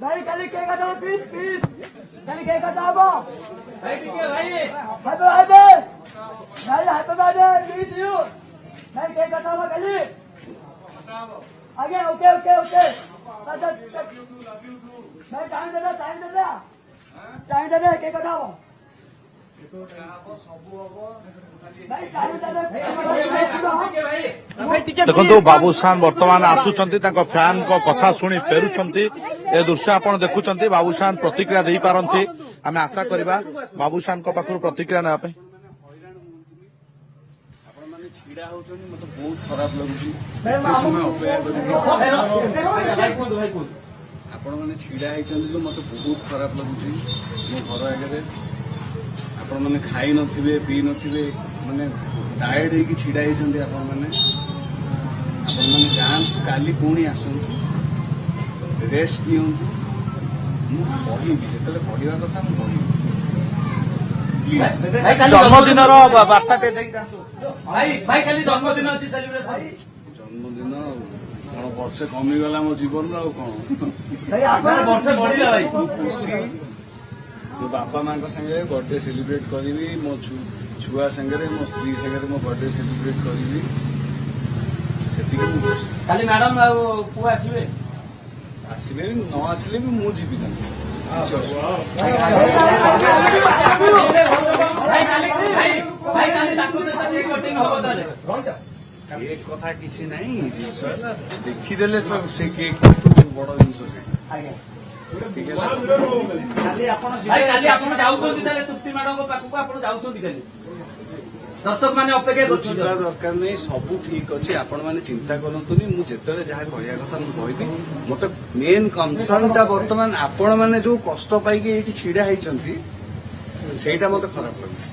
भाई खाली केक काटा प्लीज प्लीज खाली केक काटा हबो भाई ठीक है भाई हैप्पी बर्थडे भाई हैप्पी बर्थडे प्लीज यू भाई केक काटा हबो खाली आगे ओके ओके ओके भाई टाइम दे केक काटा हबो देखो बाबूशान बर्तमान आसुचंती फैन को कथा शुणी फेरुचंती ए दृश्य आपण देखुचंती बाबूशान प्रतिक्रिया दे पारंती आमे आशा करबा बाबूशान को पाखरु प्रतिक्रिया नेबा पे छीड़ा होचनी मते बहुत खराब लागुची आपण माने छीड़ा हेचंती जो मते बहुत खराब लागुची मो घर आगे आपण माने खाई नथिबे पी नथिबे माने टायर्ड हे कि छीड़ा हेचंती आपण माने जान काली पुणी आसुन रेस्ट नियंतु मु कहिबी जेतले पढिबा कथा मु कहिबी जन्मदिन बार्ताटे भाई भाई खाली जन्मदिन अच्छी सेलिब्रेशन जन्मदिन कौन वर्षे कमिगला मो जीवन कौन वर्षे बढ़िला भाई खुशी मो बापा माँ संगे बर्थडे सेलिब्रेट करी मो छुआ संगे मो स्त्री संगे मो बर्थडे सेलिब्रेट करी खाली मैडम पुआ आसवे आसवे न आसले भी मु जीवी केक कथा किसी नहीं जिनस देखीदेले से केक बड़ जिनस तृप्ति मैडम पाखक आप दर्शक मैंने अपेक्षा दरकार नहीं सब ठीक अच्छे आपण मैंने चिंता करतुनि मुझे जहाँ कहया कथा मुझे मोटे मेन कनसर्न टा बर्तमान आपण मैंने जो कष्ट पाई छीड़ा होती मत खराब लगे।